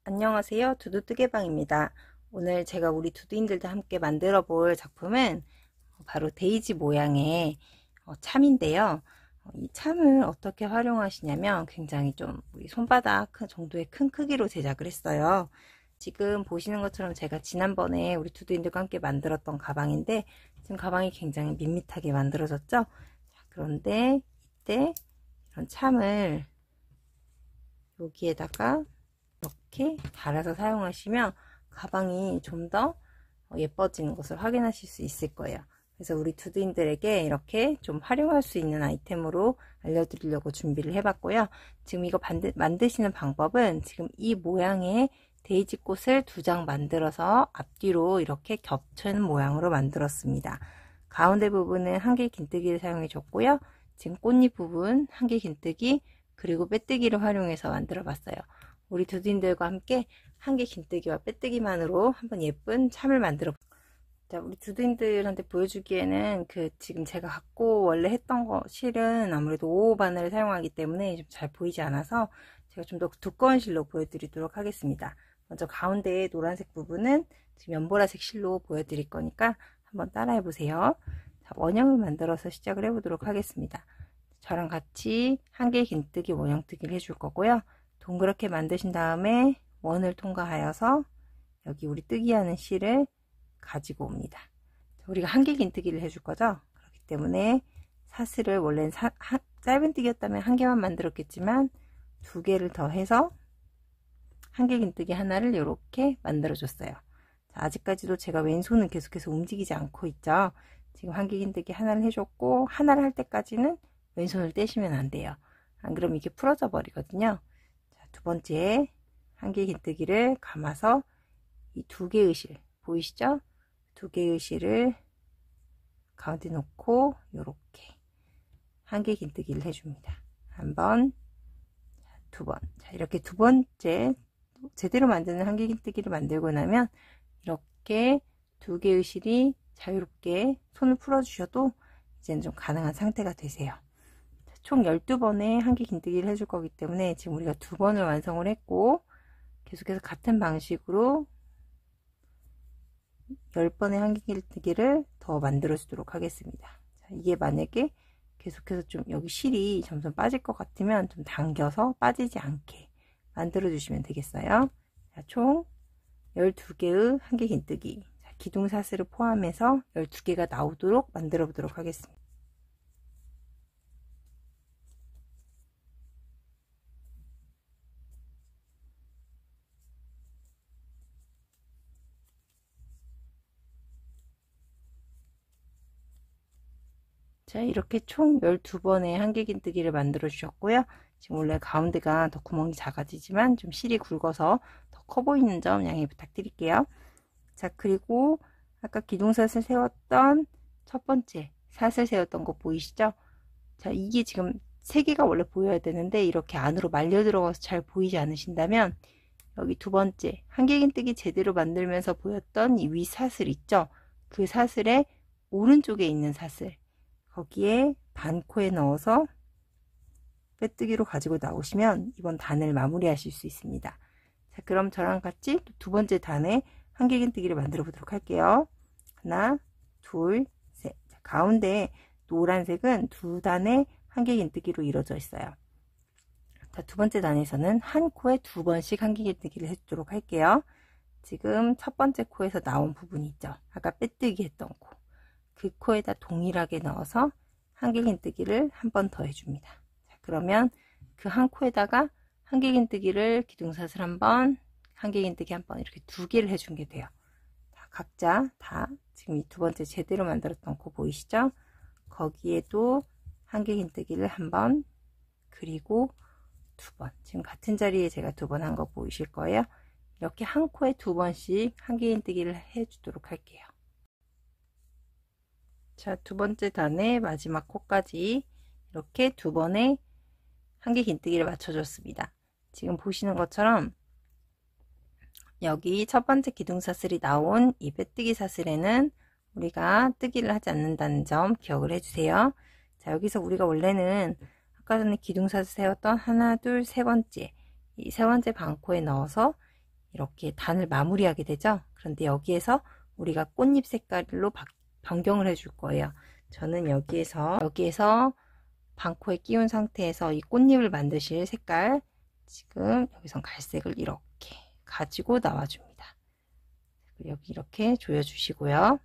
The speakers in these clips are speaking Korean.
안녕하세요. 두두뜨개방입니다. 오늘 제가 우리 두두인들도 함께 만들어 볼 작품은 바로 데이지 모양의 참인데요. 이 참을 어떻게 활용하시냐면 굉장히 좀 우리 손바닥 정도의 큰 크기로 제작을 했어요. 지금 보시는 것처럼 제가 지난번에 우리 두두인들과 함께 만들었던 가방인데 지금 가방이 굉장히 밋밋하게 만들어졌죠. 자, 그런데 이때 이런 참을 여기에다가 이렇게 달아서 사용하시면 가방이 좀 더 예뻐지는 것을 확인하실 수 있을 거예요. 그래서 우리 두두인들에게 이렇게 좀 활용할 수 있는 아이템으로 알려드리려고 준비를 해봤고요. 지금 이거 만드시는 방법은 지금 이 모양의 데이지 꽃을 2장 만들어서 앞뒤로 이렇게 겹치는 모양으로 만들었습니다. 가운데 부분은 한길 긴뜨기를 사용해 줬고요. 지금 꽃잎 부분 한길 긴뜨기 그리고 빼뜨기를 활용해서 만들어 봤어요. 우리 두두인들과 함께 한길 긴뜨기와 빼뜨기만으로 한번 예쁜 참을 만들어. 자, 우리 두두인들한테 보여주기에는 지금 제가 갖고 원래 했던 거 실은 아무래도 5호 바늘을 사용하기 때문에 좀 잘 보이지 않아서 제가 좀 더 두꺼운 실로 보여드리도록 하겠습니다. 먼저 가운데 노란색 부분은 지금 연보라색 실로 보여드릴 거니까 한번 따라해 보세요. 자, 원형을 만들어서 시작을 해보도록 하겠습니다. 저랑 같이 한길 긴뜨기 원형뜨기를 해줄 거고요. 동그랗게 만드신 다음에 원을 통과하여서 여기 우리 뜨기하는 실을 가지고 옵니다. 우리가 한길 긴뜨기를 해줄 거죠. 그렇기 때문에 사슬을 원래는 짧은 뜨기였다면 1개만 만들었겠지만 2개를 더 해서 한길 긴뜨기 하나를 이렇게 만들어 줬어요. 자, 아직까지도 제가 왼손은 계속해서 움직이지 않고 있죠. 지금 한길 긴뜨기 하나를 해줬고 하나를 할 때까지는 왼손을 떼시면 안 돼요. 안 그러면 이게 풀어져 버리거든요. 자, 2번째 한길 긴뜨기를 감아서 이 2개의 실 보이시죠? 2개의 실을 가운데 놓고 이렇게 한길 긴뜨기를 해줍니다. 한 번, 2번. 자, 이렇게 2번째 제대로 만드는 한길 긴뜨기를 만들고 나면 이렇게 2개의 실이 자유롭게 손을 풀어 주셔도 이제는 좀 가능한 상태가 되세요. 총 12번의 한길 긴뜨기를 해줄 거기 때문에 지금 우리가 2번을 완성을 했고 계속해서 같은 방식으로 10번의 한길 긴뜨기를 더 만들어 주도록 하겠습니다. 자, 이게 만약에 계속해서 좀 여기 실이 점점 빠질 것 같으면 좀 당겨서 빠지지 않게 만들어 주시면 되겠어요. 자, 총 12개의 한길 긴뜨기, 기둥사슬을 포함해서 12개가 나오도록 만들어 보도록 하겠습니다. 자, 이렇게 총 12번의 한길 긴뜨기를 만들어 주셨고요. 지금 원래 가운데가 더 구멍이 작아지지만 좀 실이 굵어서 더 커 보이는 점 양해 부탁드릴게요. 자, 그리고 아까 기둥사슬 세웠던 첫 번째 사슬 세웠던 거 보이시죠? 자, 이게 지금 3개가 원래 보여야 되는데 이렇게 안으로 말려 들어가서 잘 보이지 않으신다면 여기 2번째 한길 긴뜨기 제대로 만들면서 보였던 이 위 사슬 있죠? 그 사슬의 오른쪽에 있는 사슬 거기에 반코에 넣어서 빼뜨기로 가지고 나오시면 이번 단을 마무리 하실 수 있습니다. 자, 그럼 저랑 같이 또 2번째 단에 한길 긴뜨기를 만들어 보도록 할게요. 하나, 둘, 셋. 자, 가운데 노란색은 2단의 한길 긴뜨기로 이루어져 있어요. 자, 2번째 단에서는 한 코에 2번씩 한길 긴뜨기를 해주도록 할게요. 지금 첫 번째 코에서 나온 부분이 있죠. 아까 빼뜨기 했던 코. 그 코에다 동일하게 넣어서 한길 긴뜨기를 한 번 더 해줍니다. 자, 그러면 그 한 코에다가 한길 긴뜨기를 기둥사슬 한 번, 한길 긴뜨기 한 번 이렇게 2개를 해준 게 돼요. 자, 각자 다 지금 이 2번째 제대로 만들었던 코 보이시죠? 거기에도 한길 긴뜨기를 한 번, 그리고 2번. 지금 같은 자리에 제가 2번 한 거 보이실 거예요. 이렇게 한 코에 2번씩 한길 긴뜨기를 해주도록 할게요. 자, 2번째 단의 마지막 코까지 이렇게 2번의 한길 긴뜨기를 맞춰줬습니다. 지금 보시는 것처럼 여기 첫 번째 기둥사슬이 나온 이 빼뜨기 사슬에는 우리가 뜨기를 하지 않는다는 점 기억을 해주세요. 자, 여기서 우리가 원래는 아까 전에 기둥사슬 세웠던 하나, 둘, 세 번째 이 세 번째 반코에 넣어서 이렇게 단을 마무리하게 되죠. 그런데 여기에서 우리가 꽃잎 색깔로 변경을 해줄 거예요. 저는 여기에서 방코에 끼운 상태에서 이 꽃잎을 만드실 색깔, 지금 여기선 갈색을 이렇게 가지고 나와줍니다. 여기 이렇게 조여주시고요.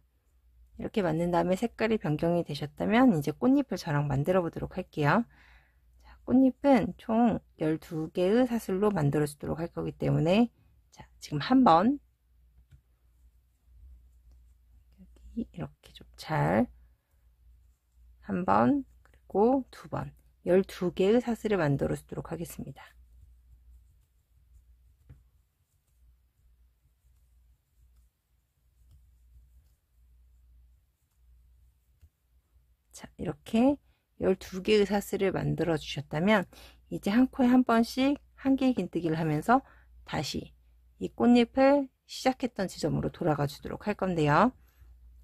이렇게 만든 다음에 색깔이 변경이 되셨다면 이제 꽃잎을 저랑 만들어 보도록 할게요. 자, 꽃잎은 총 12개의 사슬로 만들어 주도록 할 거기 때문에, 자, 지금 한번 이렇게 좀 잘 한 번, 그리고 두 번, 12개의 사슬을 만들어 주도록 하겠습니다. 자, 이렇게 12개의 사슬을 만들어 주셨다면 이제 한 코에 한 번씩 한 개의 긴뜨기를 하면서 다시 이 꽃잎을 시작했던 지점으로 돌아가 주도록 할 건데요.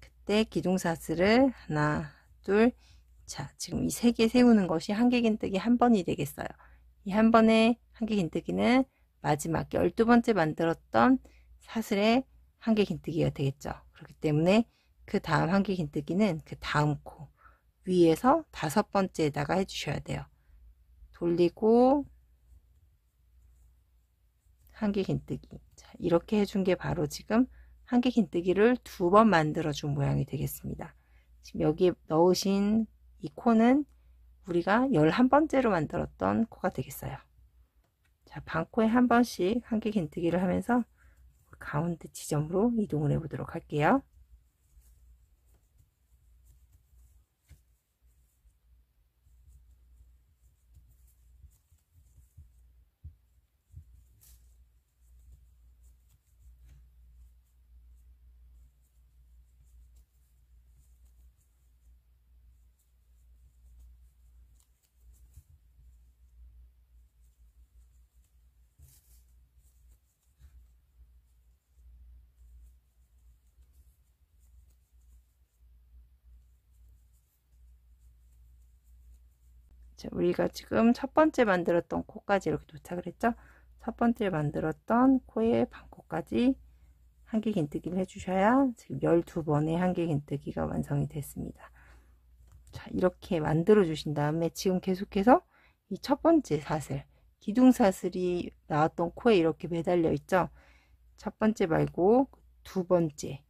그때 기둥사슬을 하나, 둘, 자, 지금 이 세 개 세우는 것이 한 개 긴뜨기 한 번이 되겠어요. 이 한 번에 한 개 긴뜨기는 마지막 12번째 만들었던 사슬의 한 개 긴뜨기가 되겠죠. 그렇기 때문에 그 다음 한 개 긴뜨기는 그 다음 코 위에서 5번째에다가 해주셔야 돼요. 돌리고 한 개 긴뜨기. 자, 이렇게 해준 게 바로 지금 한 개 긴뜨기를 2번 만들어 준 모양이 되겠습니다. 지금 여기에 넣으신 이 코는 우리가 11번째로 만들었던 코가 되겠어요. 자, 반코에 한 번씩 한 개 긴뜨기를 하면서 가운데 지점으로 이동을 해 보도록 할게요. 자, 우리가 지금 첫 번째 만들었던 코까지 이렇게 도착을 했죠. 첫 번째 만들었던 코의 반코까지 한 개 긴뜨기를 해주셔야 지금 12번의 한 개 긴뜨기가 완성이 됐습니다. 자, 이렇게 만들어 주신 다음에 지금 계속해서 이 첫 번째 사슬, 기둥사슬이 나왔던 코에 이렇게 매달려 있죠. 첫 번째 말고 두 번째,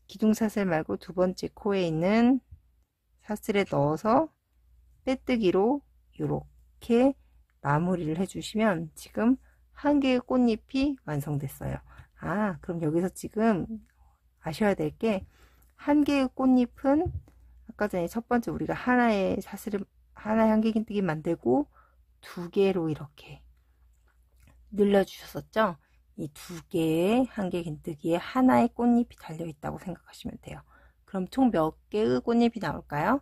기둥사슬 말고 두 번째 코에 있는 사슬에 넣어서 빼뜨기로 이렇게 마무리를 해주시면 지금 한 개의 꽃잎이 완성됐어요. 아, 그럼 여기서 지금 아셔야 될 게, 한 개의 꽃잎은 아까 전에 첫 번째 우리가 하나의 사슬을 하나의 한 개 긴뜨기 만들고 두 개로 이렇게 늘려 주셨었죠. 이 두 개의 한 개 긴뜨기에 하나의 꽃잎이 달려 있다고 생각하시면 돼요. 그럼 총 몇 개의 꽃잎이 나올까요?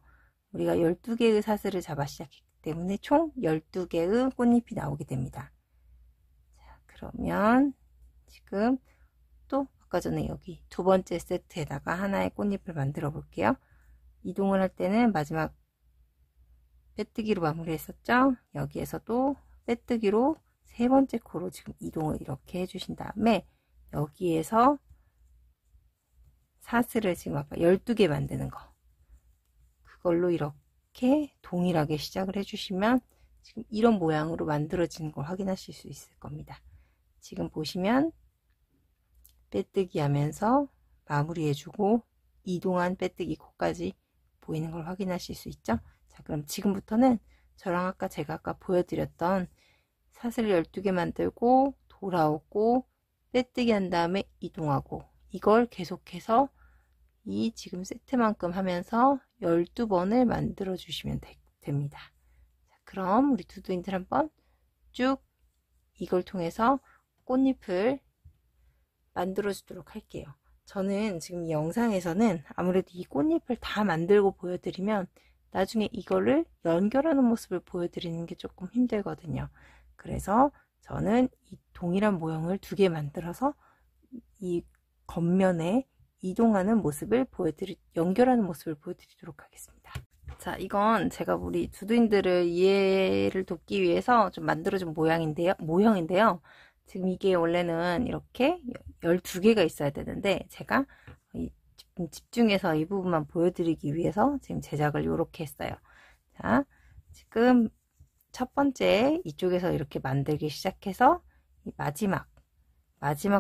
우리가 12개의 사슬을 잡아 시작했기 때문에 총 12개의 꽃잎이 나오게 됩니다. 자, 그러면 지금 또 아까 전에 여기 두 번째 세트에다가 하나의 꽃잎을 만들어 볼게요. 이동을 할 때는 마지막 빼뜨기로 마무리 했었죠. 여기에서도 빼뜨기로 세 번째 코로 지금 이동을 이렇게 해주신 다음에 여기에서 사슬을 지금 아까 12개 만드는 거, 그걸로 이렇게 동일하게 시작을 해주시면 지금 이런 모양으로 만들어지는 걸 확인하실 수 있을 겁니다. 지금 보시면 빼뜨기 하면서 마무리해주고 이동한 빼뜨기 코까지 보이는 걸 확인하실 수 있죠. 자, 그럼 지금부터는 저랑 제가 아까 보여드렸던 사슬 12개 만들고 돌아오고 빼뜨기 한 다음에 이동하고, 이걸 계속해서 이 지금 세트만큼 하면서 12번을 만들어 주시면 됩니다. 자, 그럼 우리 두두인들 한번 쭉 이걸 통해서 꽃잎을 만들어 주도록 할게요. 저는 지금 이 영상에서는 아무래도 이 꽃잎을 다 만들고 보여드리면 나중에 이거를 연결하는 모습을 보여드리는 게 조금 힘들거든요. 그래서 저는 이 동일한 모형을 두 개 만들어서 이 겉면에 이동하는 모습을 연결하는 모습을 보여드리도록 하겠습니다. 자, 이건 제가 우리 두두인들을 이해를 돕기 위해서 좀 만들어준 모형인데요. 지금 이게 원래는 이렇게 12개가 있어야 되는데 제가 집중해서 이 부분만 보여드리기 위해서 지금 제작을 이렇게 했어요. 자, 지금 첫 번째 이쪽에서 이렇게 만들기 시작해서 이 마지막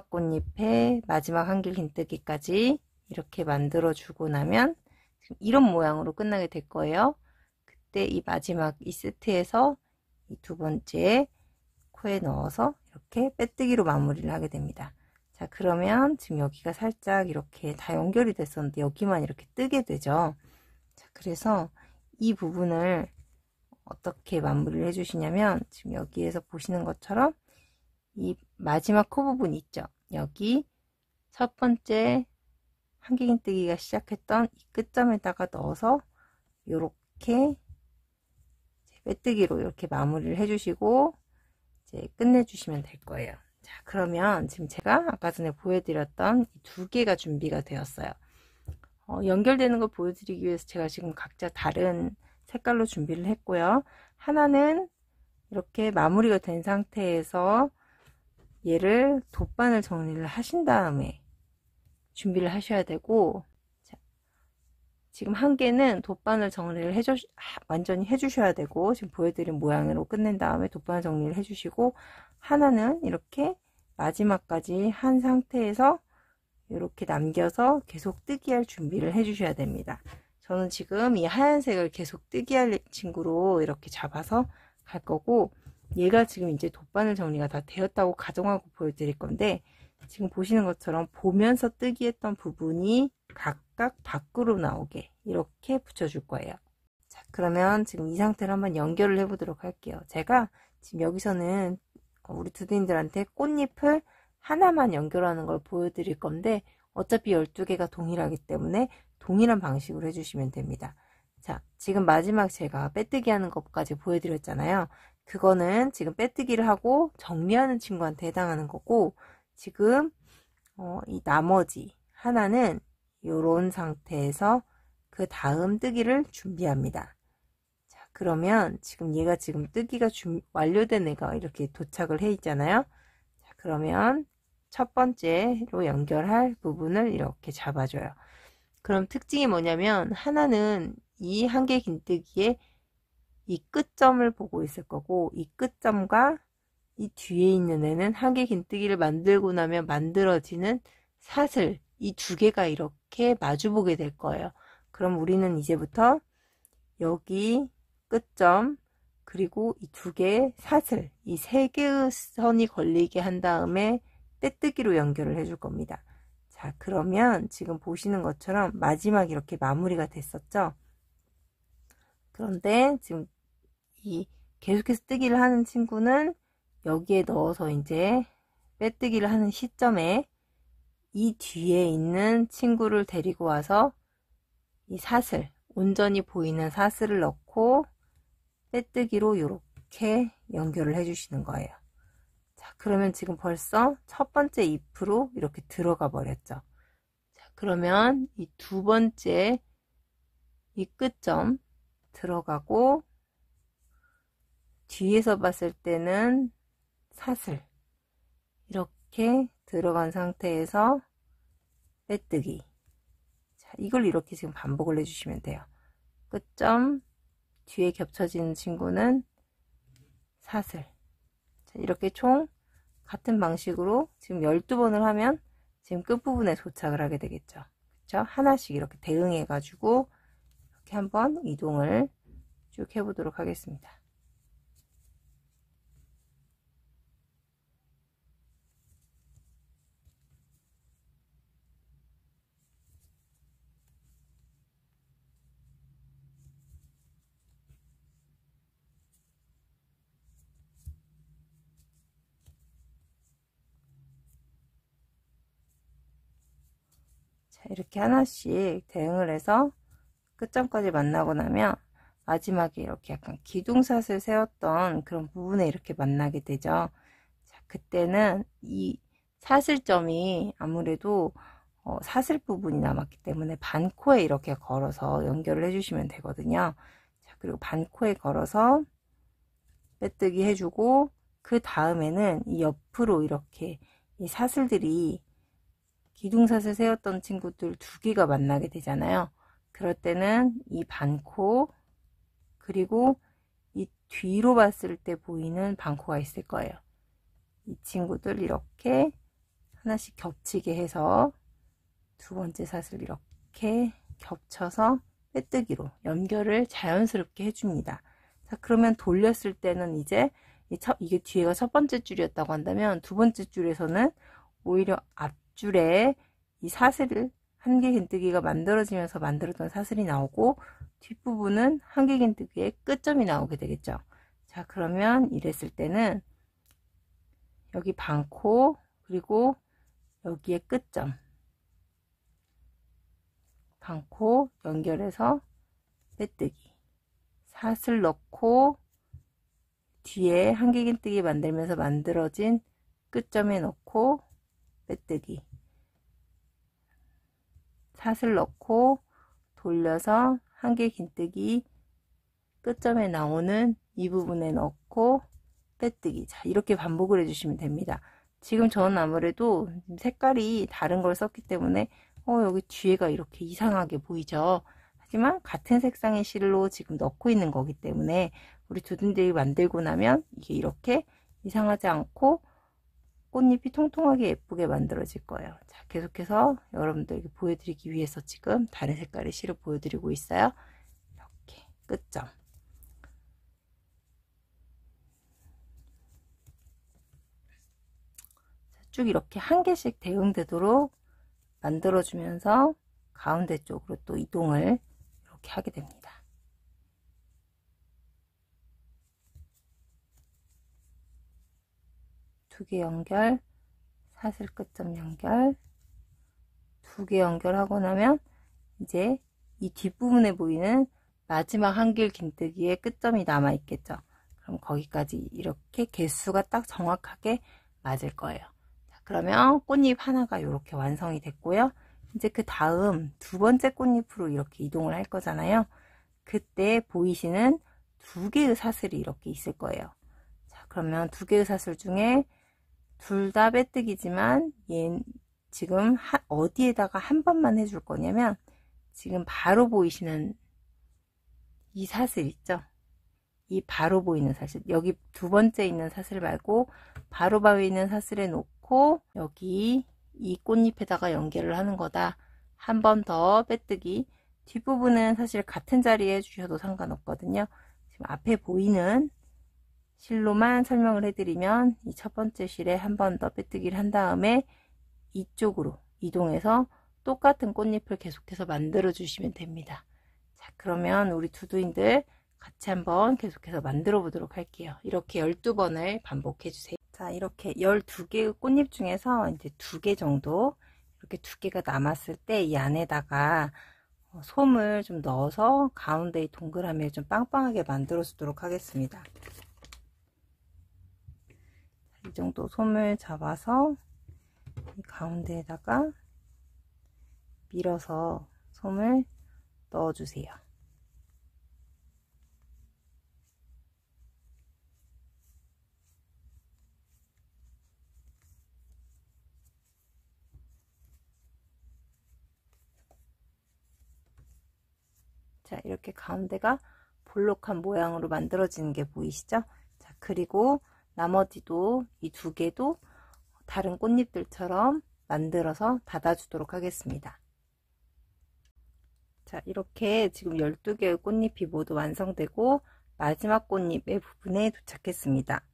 꽃잎에 마지막 한길 긴뜨기까지 이렇게 만들어 주고 나면 지금 이런 모양으로 끝나게 될 거예요. 그때 이 마지막 이 세트에서 이 두 번째 코에 넣어서 이렇게 빼뜨기로 마무리를 하게 됩니다. 자, 그러면 지금 여기가 살짝 이렇게 다 연결이 됐었는데 여기만 이렇게 뜨게 되죠. 자, 그래서 이 부분을 어떻게 마무리를 해주시냐면 지금 여기에서 보시는 것처럼 이 마지막 코 부분 있죠. 여기 첫 번째 한길긴뜨기가 시작했던 이 끝점에다가 넣어서 이렇게 빼뜨기로 이렇게 마무리를 해주시고 이제 끝내주시면 될 거예요. 자, 그러면 지금 제가 아까 전에 보여드렸던 이 두 개가 준비가 되었어요. 연결되는 걸 보여드리기 위해서 제가 지금 각자 다른 색깔로 준비를 했고요. 하나는 이렇게 마무리가 된 상태에서 얘를 돗바늘 정리를 하신 다음에 준비를 하셔야 되고, 자, 지금 한 개는 돗바늘 정리를 완전히 해주셔야 되고, 지금 보여드린 모양으로 끝낸 다음에 돗바늘 정리를 해주시고, 하나는 이렇게 마지막까지 한 상태에서 이렇게 남겨서 계속 뜨기 할 준비를 해주셔야 됩니다. 저는 지금 이 하얀색을 계속 뜨기 할 친구로 이렇게 잡아서 갈 거고, 얘가 지금 이제 돗바늘 정리가 다 되었다고 가정하고 보여드릴 건데, 지금 보시는 것처럼 보면서 뜨기 했던 부분이 각각 밖으로 나오게 이렇게 붙여줄 거예요. 자, 그러면 지금 이 상태로 한번 연결을 해 보도록 할게요. 제가 지금 여기서는 우리 두드님들한테 꽃잎을 하나만 연결하는 걸 보여드릴 건데, 어차피 12개가 동일하기 때문에 동일한 방식으로 해주시면 됩니다. 자, 지금 마지막 제가 빼뜨기 하는 것까지 보여드렸잖아요. 그거는 지금 빼뜨기를 하고 정리하는 친구한테 해당하는 거고, 지금 이 나머지 하나는 이런 상태에서 그 다음 뜨기를 준비합니다. 자, 그러면 지금 얘가 지금 뜨기가 완료된 애가 이렇게 도착을 해 있잖아요. 자, 그러면 첫 번째로 연결할 부분을 이렇게 잡아줘요. 그럼 특징이 뭐냐면, 하나는 이 한길 긴뜨기에 이 끝점을 보고 있을 거고, 이 끝점과 이 뒤에 있는 애는 한길 긴뜨기를 만들고 나면 만들어지는 사슬, 이 두 개가 이렇게 마주보게 될 거예요. 그럼 우리는 이제부터 여기 끝점, 그리고 이 두 개의 사슬, 이 세 개의 선이 걸리게 한 다음에 빼뜨기로 연결을 해줄 겁니다. 자, 그러면 지금 보시는 것처럼 마지막 이렇게 마무리가 됐었죠. 그런데 지금 이 계속해서 뜨기를 하는 친구는 여기에 넣어서 이제 빼뜨기를 하는 시점에 이 뒤에 있는 친구를 데리고 와서 이 사슬, 온전히 보이는 사슬을 넣고 빼뜨기로 이렇게 연결을 해주시는 거예요. 자, 그러면 지금 벌써 첫 번째 잎으로 이렇게 들어가 버렸죠. 자, 그러면 이 두 번째 이 끝점 들어가고, 뒤에서 봤을 때는 사슬 이렇게 들어간 상태에서 빼뜨기. 자, 이걸 이렇게 지금 반복을 해주시면 돼요. 끝점 뒤에 겹쳐지는 친구는 사슬. 자, 이렇게 총 같은 방식으로 지금 12번을 하면 지금 끝부분에 도착을 하게 되겠죠. 그렇죠? 하나씩 이렇게 대응해 가지고 이렇게 한번 이동을 쭉 해보도록 하겠습니다. 자, 이렇게 하나씩 대응을 해서 끝점까지 만나고 나면 마지막에 이렇게 약간 기둥사슬 세웠던 그런 부분에 이렇게 만나게 되죠. 자, 그때는 이 사슬점이 아무래도 사슬 부분이 남았기 때문에 반코에 이렇게 걸어서 연결을 해주시면 되거든요. 자, 그리고 반코에 걸어서 빼뜨기 해주고, 그 다음에는 이 옆으로 이렇게 이 사슬들이 기둥사슬 세웠던 친구들 두 개가 만나게 되잖아요. 그럴 때는 이 반코 그리고 이 뒤로 봤을 때 보이는 반코가 있을 거예요. 이 친구들 이렇게 하나씩 겹치게 해서 두 번째 사슬 이렇게 겹쳐서 빼뜨기로 연결을 자연스럽게 해줍니다. 자, 그러면 돌렸을 때는 이제 이게 뒤에가 첫 번째 줄이었다고 한다면 두 번째 줄에서는 오히려 앞줄에 이 사슬을 한길긴뜨기가 만들어지면서 만들었던 사슬이 나오고 뒷부분은 한길긴뜨기의 끝점이 나오게 되겠죠. 자, 그러면 이랬을 때는 여기 반코 그리고 여기에 끝점 반코 연결해서 빼뜨기 사슬 넣고 뒤에 한길긴뜨기 만들면서 만들어진 끝점에 넣고 빼뜨기 사슬 넣고 돌려서 한길긴뜨기 끝점에 나오는 이 부분에 넣고 빼뜨기. 자, 이렇게 반복을 해주시면 됩니다. 지금 저는 아무래도 색깔이 다른 걸 썼기 때문에 여기 뒤에가 이렇게 이상하게 보이죠. 하지만 같은 색상의 실로 지금 넣고 있는 거기 때문에 우리 두둔들이 만들고 나면 이게 이렇게 이상하지 않고 꽃잎이 통통하게 예쁘게 만들어질 거예요. 자, 계속해서 여러분들에게 보여드리기 위해서 지금 다른 색깔의 실을 보여드리고 있어요. 이렇게 끝점 쭉 이렇게 한 개씩 대응되도록 만들어주면서 가운데 쪽으로 또 이동을 이렇게 하게 됩니다. 두 개 연결, 사슬 끝점 연결, 두 개 연결하고 나면 이제 이 뒷부분에 보이는 마지막 한길긴뜨기의 끝점이 남아 있겠죠. 그럼 거기까지 이렇게 개수가 딱 정확하게 맞을 거예요. 자, 그러면 꽃잎 하나가 이렇게 완성이 됐고요. 이제 그 다음 두 번째 꽃잎으로 이렇게 이동을 할 거잖아요. 그때 보이시는 두 개의 사슬이 이렇게 있을 거예요. 자, 그러면 두 개의 사슬 중에 둘 다 빼뜨기지만 얘 지금 어디에다가 한 번만 해줄 거냐면 지금 바로 보이시는 이 사슬 있죠? 이 바로 보이는 사슬, 여기 두 번째 있는 사슬 말고 바로 보이는 사슬에 놓고 여기 이 꽃잎에다가 연결을 하는 거다. 한 번 더 빼뜨기. 뒷부분은 사실 같은 자리에 해주셔도 상관없거든요. 지금 앞에 보이는 실로만 설명을 해드리면 이 첫 번째 실에 한 번 더 빼뜨기를 한 다음에 이쪽으로 이동해서 똑같은 꽃잎을 계속해서 만들어 주시면 됩니다. 자, 그러면 우리 두두인들 같이 한번 계속해서 만들어 보도록 할게요. 이렇게 12번을 반복해 주세요. 자, 이렇게 12개의 꽃잎 중에서 이제 2개 정도 이렇게 2개가 남았을 때 이 안에다가 솜을 좀 넣어서 가운데의 동그라미를 좀 빵빵하게 만들어 주도록 하겠습니다. 이 정도 솜을 잡아서 이 가운데에다가 밀어서 솜을 넣어주세요. 자, 이렇게 가운데가 볼록한 모양으로 만들어지는 게 보이시죠? 자, 그리고 나머지도 이 2개도 다른 꽃잎들처럼 만들어서 닫아주도록 하겠습니다. 자, 이렇게 지금 12개의 꽃잎이 모두 완성되고 마지막 꽃잎의 부분에 도착했습니다.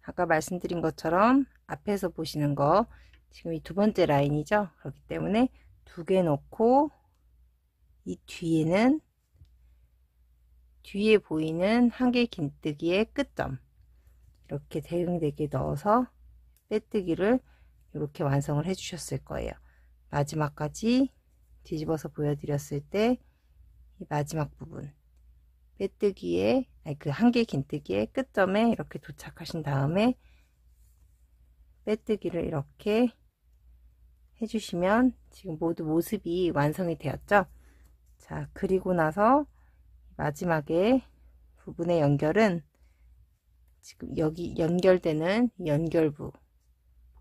아까 말씀드린 것처럼 앞에서 보시는 거 지금 이 두 번째 라인이죠. 그렇기 때문에 2개 놓고 이 뒤에는 뒤에 보이는 한길긴뜨기의 끝점 이렇게 대응되게 넣어서 빼뜨기를 이렇게 완성을 해 주셨을 거예요. 마지막까지 뒤집어서 보여드렸을 때 이 마지막 부분 빼뜨기에 그 한길긴뜨기의 끝점에 이렇게 도착하신 다음에 빼뜨기를 이렇게 해주시면 지금 모두 모습이 완성이 되었죠. 자, 그리고 나서 마지막에 부분의 연결은 지금 여기 연결되는 연결부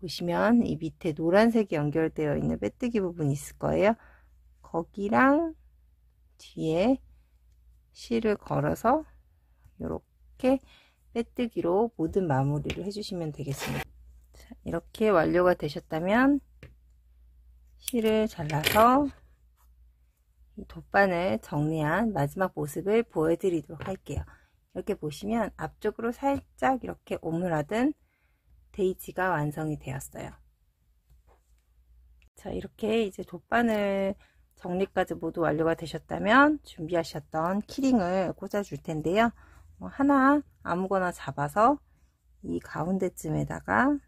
보시면 이 밑에 노란색이 연결되어 있는 빼뜨기 부분이 있을 거예요. 거기랑 뒤에 실을 걸어서 이렇게 빼뜨기로 모든 마무리를 해주시면 되겠습니다. 자, 이렇게 완료가 되셨다면 실을 잘라서 이 돗바늘 정리한 마지막 모습을 보여드리도록 할게요. 이렇게 보시면 앞쪽으로 살짝 이렇게 오므라든 데이지가 완성이 되었어요. 자, 이렇게 이제 돗바늘 정리까지 모두 완료가 되셨다면 준비하셨던 키링을 꽂아 줄 텐데요. 하나 아무거나 잡아서 이 가운데쯤에다가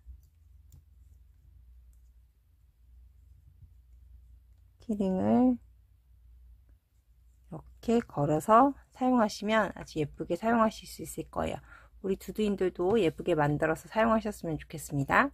키링을 이렇게 걸어서 사용하시면 아주 예쁘게 사용하실 수 있을 거예요. 우리 두두인들도 예쁘게 만들어서 사용하셨으면 좋겠습니다.